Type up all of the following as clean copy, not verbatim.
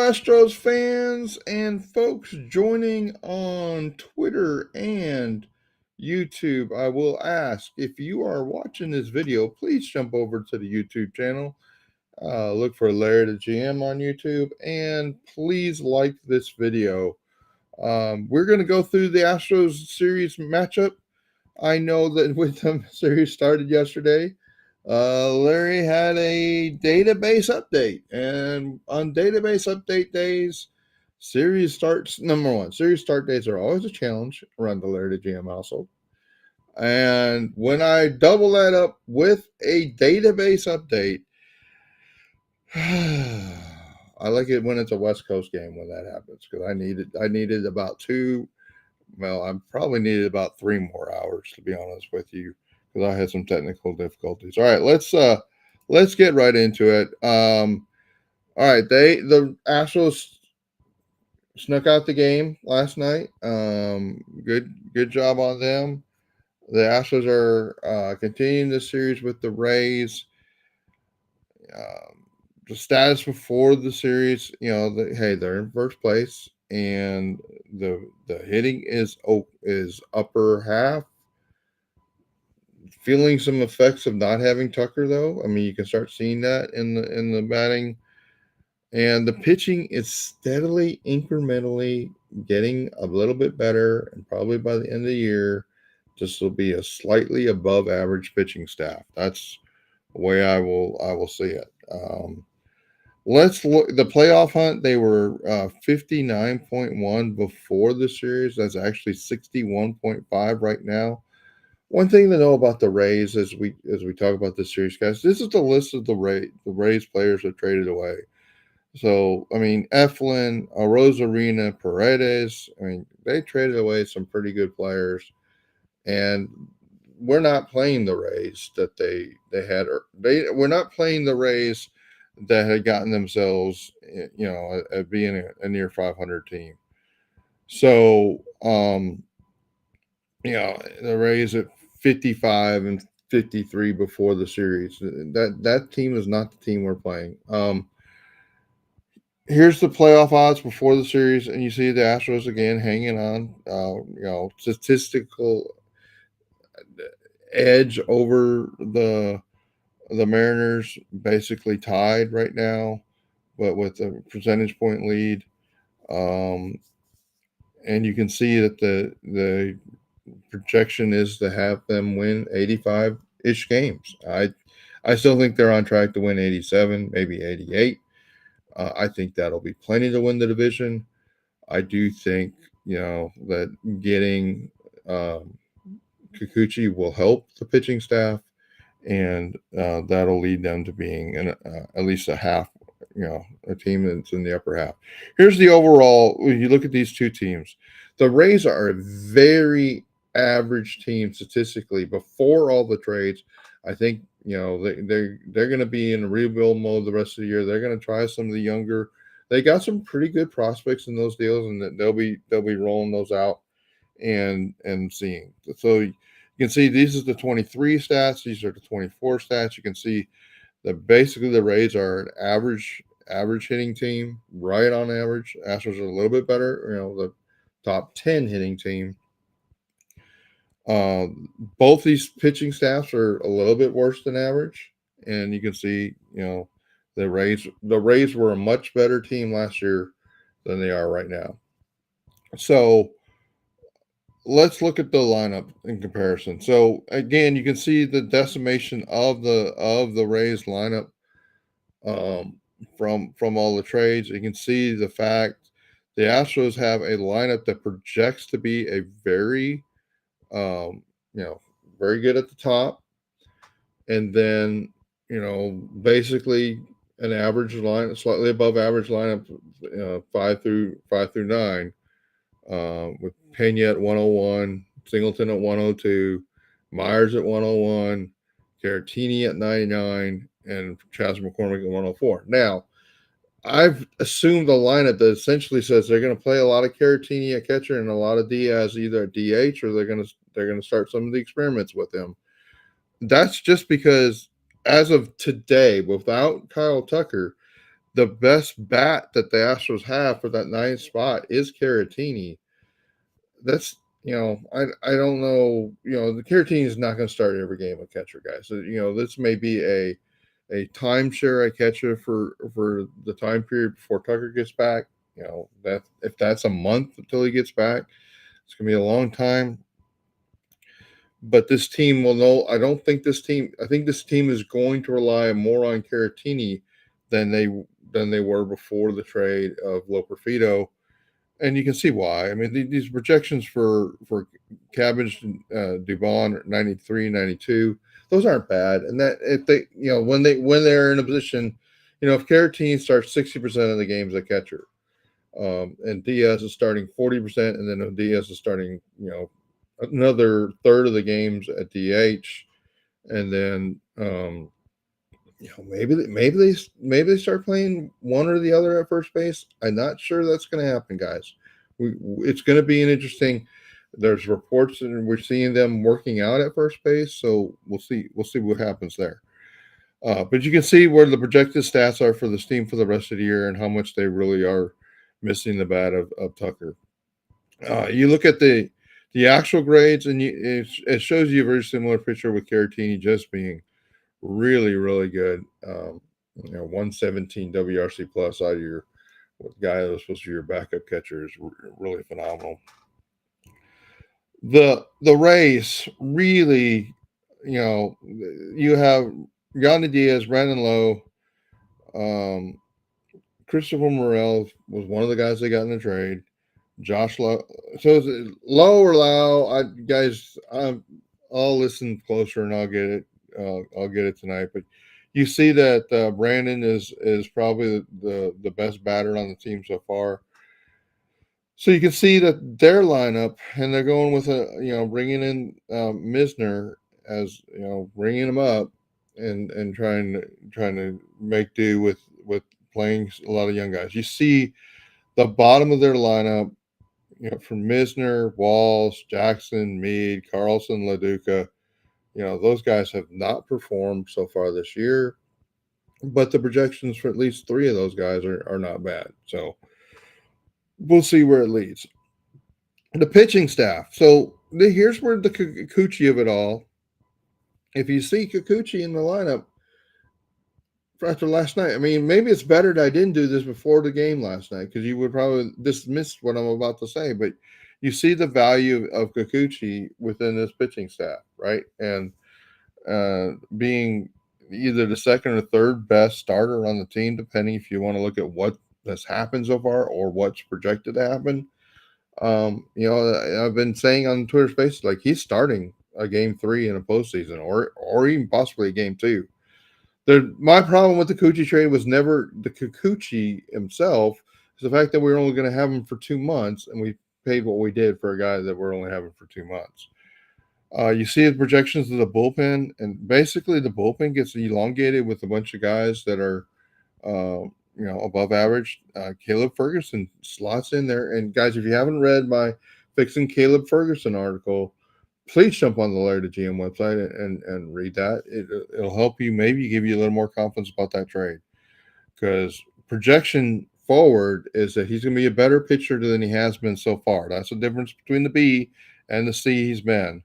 Astros fans and folks joining on Twitter and YouTube. I will ask if you are watching this video, please jump over to the YouTube channel. Look for Larry the GM on YouTube and please like this video. We're going to go through the Astros series matchup. I know that with the series started yesterday, Larry had a database update, and on database update days, series starts number one. Series start days are always a challenge around the Larry the GM household. And when I double that up with a database update, I like it when it's a West Coast game when that happens because I needed about two. Well, I probably needed about 3 more hours to be honest with you because I had some technical difficulties. All right, let's get right into it. All right, the Astros snuck out the game last night. Good job on them. The Astros are continuing this series with the Rays. The status before the series, hey, they're in first place, and the hitting is upper half. Feeling some effects of not having Tucker, though. I mean, you can start seeing that in the batting, and the pitching is steadily, incrementally getting a little bit better, and probably by the end of the year, this will be a slightly above average pitching staff. That's the way I will see it. Let's look the playoff hunt. They were 59.1 before the series. That's actually 61.5 right now. One thing to know about the Rays as we talk about this series, guys, this is the list of the Rays players that traded away. So, I mean, Eflin, Rosarina, Paredes, I mean, they traded away some pretty good players. And we're not playing the Rays that they had. We're not playing the Rays that had gotten themselves, at being a near 500 team. So, the Rays at 55 and 53 before the series. That team is not the team we're playing. Here's the playoff odds before the series, and you see the Astros again hanging on. Statistical edge over the Mariners, basically tied right now, but with a percentage point lead. And you can see that the projection is to have them win 85-ish games. I still think they're on track to win 87, maybe 88. I think that'll be plenty to win the division. I do think, that getting Kikuchi will help the pitching staff, and that'll lead them to being at least a half, a team that's in the upper half. Here's the overall. When you look at these two teams, the Rays are a very average team statistically before all the trades. I think they're going to be in a rebuild mode the rest of the year. They're going to try some of the younger. They got some pretty good prospects in those deals, and they'll be rolling those out and seeing. So you can see these are the 23 stats. These are the 24 stats. You can see that basically the Rays are an average hitting team, right on average. Astros are a little bit better, the top 10 hitting team. Both these pitching staffs are a little bit worse than average, and you can see, the Rays were a much better team last year than they are right now. So let's look at the lineup in comparison. So again, you can see the decimation of the Rays lineup from all the trades. You can see the fact the Astros have a lineup that projects to be a very very good at the top, and then basically an average line, slightly above average lineup, 5 through 9, with Pena at 101, Singleton at 102, Myers at 101, Caratini at 99, and Chas McCormick at 104. Now, I've assumed a lineup that essentially says they're going to play a lot of Caratini at catcher and a lot of Diaz either at DH, or they're going to start some of the experiments with him. That's just because as of today, without Kyle Tucker, the best bat that the Astros have for that ninth spot is Caratini. That's I don't know. The Caratini is not going to start every game a catcher, guys. So this may be a timeshare at catcher for the time period before Tucker gets back. That if that's a month until he gets back, it's going to be a long time. But this team will know. I don't think this team. I think this team is going to rely more on Caratini than they were before the trade of Loperfido, and you can see why. I mean, these projections for Cabbage, Dubon, 93, 92, those aren't bad. And that if they, when they're in a position, if Caratini starts 60% of the games at catcher, and Diaz is starting 40%, and then Diaz is starting, another third of the games at DH, and then maybe they start playing one or the other at first base. I'm not sure that's going to happen, guys. It's going to be an interesting. There's reports and we're seeing them working out at first base, so we'll see. We'll see what happens there. But you can see where the projected stats are for this team for the rest of the year and how much they really are missing the bat of Tucker. You look at the actual grades, and it shows you a very similar picture with Caratini just being really, really good. 117 WRC plus out of your guy that was supposed to be your backup catcher is really phenomenal. The Rays really, you have Yandy Diaz, Brandon Lowe, Christopher Morel was one of the guys they got in the trade. Josh Lowe. So is it Lowe or Lau? Guys, I'll listen closer and I'll get it. I'll get it tonight. But you see that Brandon is probably the best batter on the team so far. So you can see that their lineup, and they're going with bringing in Misner as bringing him up and trying to make do with playing a lot of young guys. You see the bottom of their lineup, from Misner, Walls, Jackson, Mead, Carlson, LaDuca. Those guys have not performed so far this year, but the projections for at least three of those guys are not bad. So we'll see where it leads. The pitching staff. So here's where the Kikuchi of it all. If you see Kikuchi in the lineup after last night, I mean, maybe it's better that I didn't do this before the game last night because you would probably dismiss what I'm about to say. But you see the value of Kikuchi within this pitching staff, right? And being either the second or third best starter on the team, depending if you want to look at what has happened so far or what's projected to happen. I've been saying on Twitter Spaces like he's starting a game 3 in a postseason, or even possibly a game 2. My problem with the Kikuchi trade was never the Kikuchi himself. It's the fact that we were only going to have him for 2 months, and we paid what we did for a guy that we're only having for 2 months. You see the projections of the bullpen, and basically the bullpen gets elongated with a bunch of guys that are, above average. Caleb Ferguson slots in there. And guys, if you haven't read my Fixing Caleb Ferguson article, please jump on the Larry to GM website and read that. It'll help you, maybe give you a little more confidence about that trade. Because projection forward is that he's going to be a better pitcher than he has been so far. That's the difference between the B and the C he's been.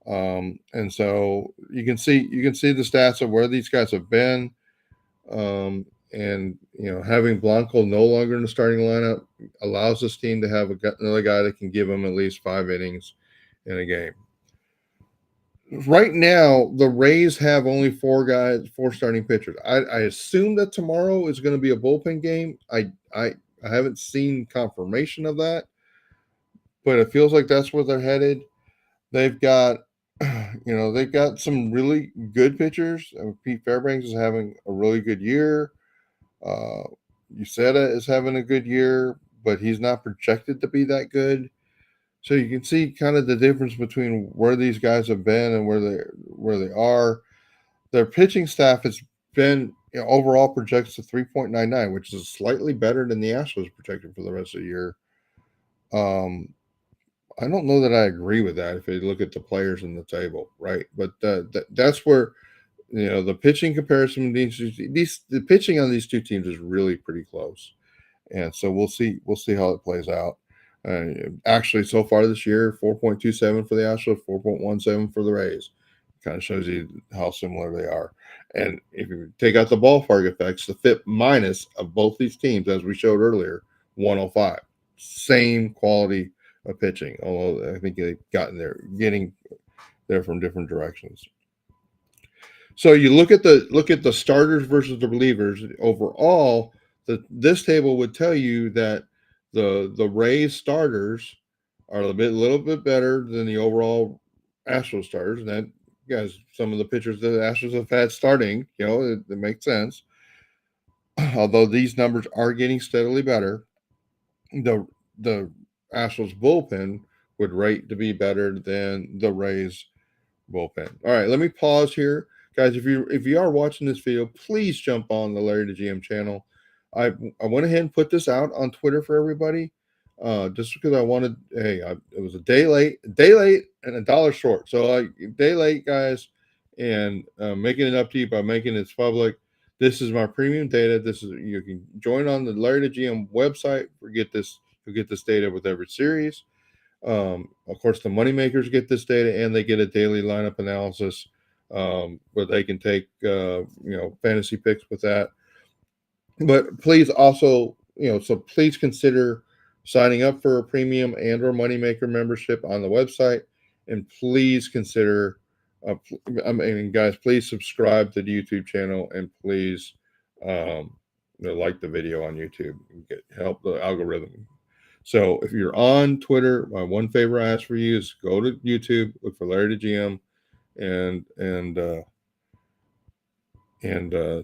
And so you can see the stats of where these guys have been. And having Blanco no longer in the starting lineup allows this team to have another guy that can give them at least 5 innings in a game. Right now, the Rays have only 4 starting pitchers. I assume that tomorrow is going to be a bullpen game. I haven't seen confirmation of that, but it feels like that's where they're headed. They've got they've got some really good pitchers. Pete Fairbanks is having a really good year. Uceta is having a good year, but he's not projected to be that good. So you can see kind of the difference between where these guys have been and where they are. Their pitching staff has been overall projects to 3.99, which is slightly better than the Astros projected for the rest of the year. I don't know that I agree with that if you look at the players in the table, right? But that's where the pitching comparison, the pitching on these two teams is really pretty close, and so we'll see how it plays out. Actually, so far this year, 4.27 for the Astros, 4.17 for the Rays. Kind of shows you how similar they are. And if you take out the ballpark effects, the FIP minus of both these teams, as we showed earlier, 105. Same quality of pitching, although I think they've getting there from different directions. So you look at the starters versus the relievers. Overall, this table would tell you that the Rays starters are little bit better than the overall Astros starters, and that guys, some of the pitchers that the Astros have had starting, it makes sense. Although these numbers are getting steadily better, the Astros bullpen would rate to be better than the Rays bullpen. All right, let me pause here, guys. If you are watching this video, please jump on the Larry the GM channel. I went ahead and put this out on Twitter for everybody, just because I wanted. Hey, it was a day late, and a dollar short. So day late, guys, and making it up to you by making it public. This is my premium data. You can join on the Larry the GM website. You'll get this data with every series. Of course, the moneymakers get this data, and they get a daily lineup analysis where they can take fantasy picks with that. But please also, so please consider signing up for a premium and or moneymaker membership on the website, and please consider. Guys, please subscribe to the YouTube channel, and please like the video on YouTube and help the algorithm. So if you're on Twitter, my one favor I ask for you is go to YouTube, look for Larry the GM, and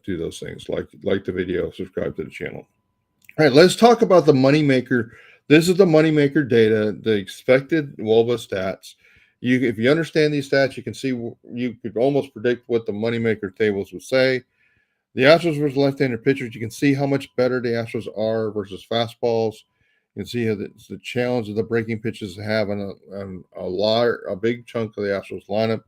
do those things. Like the video, subscribe to the channel. All right, let's talk about the moneymaker. This is the moneymaker data, the expected WOBA stats. If you understand these stats, you could almost predict what the moneymaker tables would say. The Astros versus left-handed pitchers, you can see how much better the Astros are versus fastballs. You can see how the challenge of the breaking pitches have on a big chunk of the Astros lineup.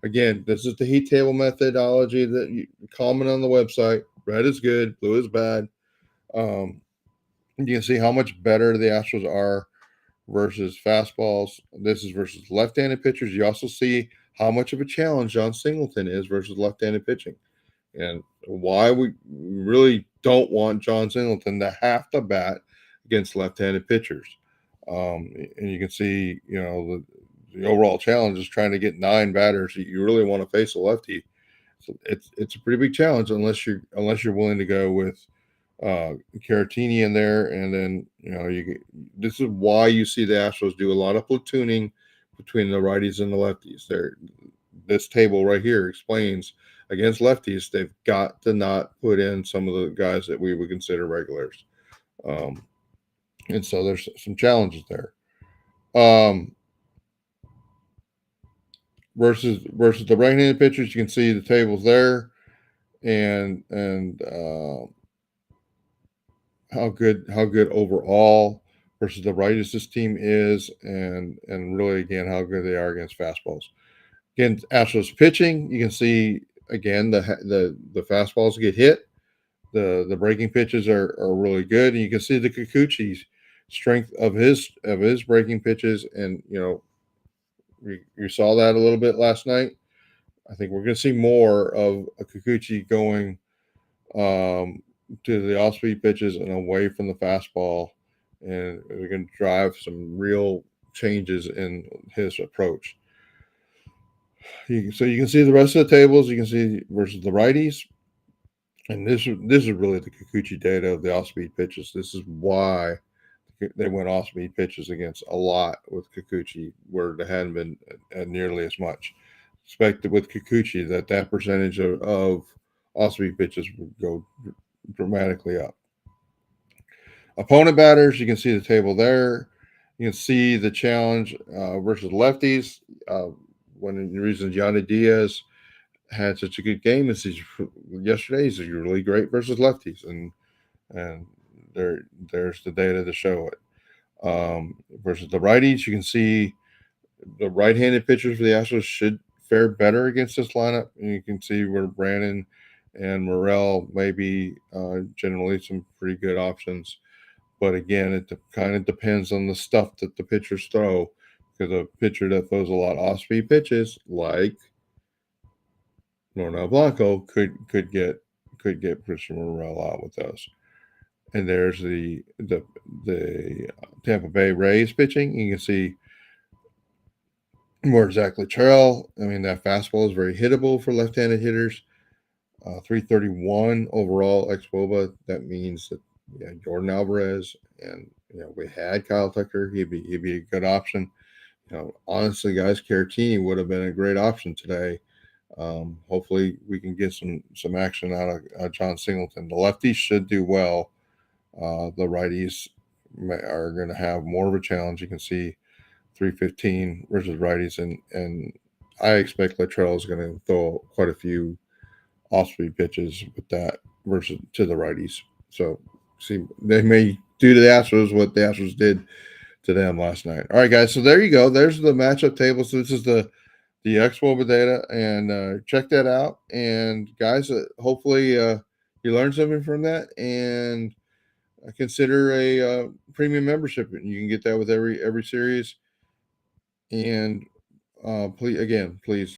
Again, this is the heat table methodology that you comment on the website. Red is good, blue is bad. You can see how much better the Astros are versus fastballs. This is versus left-handed pitchers. You also see how much of a challenge John Singleton is versus left-handed pitching, and why we really don't want John Singleton to have to bat against left-handed pitchers. And you can see, the overall challenge is trying to get 9 batters. You really want to face a lefty. So it's a pretty big challenge unless you're willing to go with Caratini in there, and then this is why you see the Astros do a lot of platooning between the righties and the lefties. This table right here explains against lefties they've got to not put in some of the guys that we would consider regulars, and so there's some challenges there. Versus the right-handed pitchers, you can see the tables there, and how good overall versus the righties this team is, and really again how good they are against fastballs. Again, Astros pitching, you can see again the fastballs get hit, the breaking pitches are really good, and you can see the Kikuchi's strength of his breaking pitches, and you saw that a little bit last night. I think we're going to see more of a Kikuchi going to the off-speed pitches and away from the fastball, and we're going to drive some real changes in his approach. So you can see the rest of the tables. You can see versus the righties, and this is really the Kikuchi data of the off-speed pitches. This is why they went off-speed pitches against a lot with Kikuchi, where there hadn't been nearly as much. Expected with Kikuchi that percentage of off-speed pitches would go dramatically up. Opponent batters, you can see the table there. You can see the challenge versus lefties. One of the reasons Yandy Diaz had such a good game is yesterday he's really great versus lefties, and there's the data to show it. Versus the righties, you can see the right-handed pitchers for the Astros should fare better against this lineup. And you can see where Brandon and Morel may be generally some pretty good options. But again, it kind of depends on the stuff that the pitchers throw. Because a pitcher that throws a lot of off-speed pitches, like Nornell Blanco, could get Christian Morel out with those. And there's the Tampa Bay Rays pitching. You can see more exactly Latrell. I mean, that fastball is very hittable for left-handed hitters. 331 overall ex-WOBA. That means that Jordan Alvarez and we had Kyle Tucker. He'd be a good option. Honestly, guys, Caratini would have been a great option today. Hopefully, we can get some action out of John Singleton. The lefties should do well. The righties are going to have more of a challenge. You can see 315 versus righties, and I expect Latrell is going to throw quite a few off-speed pitches with that versus to the righties. So, see, they may do to the Astros what the Astros did to them last night. All right, guys. So there you go. There's the matchup table. So this is the X-WOBA data, and check that out. And guys, hopefully you learned something from that, and consider a premium membership. And you can get that with every series. And please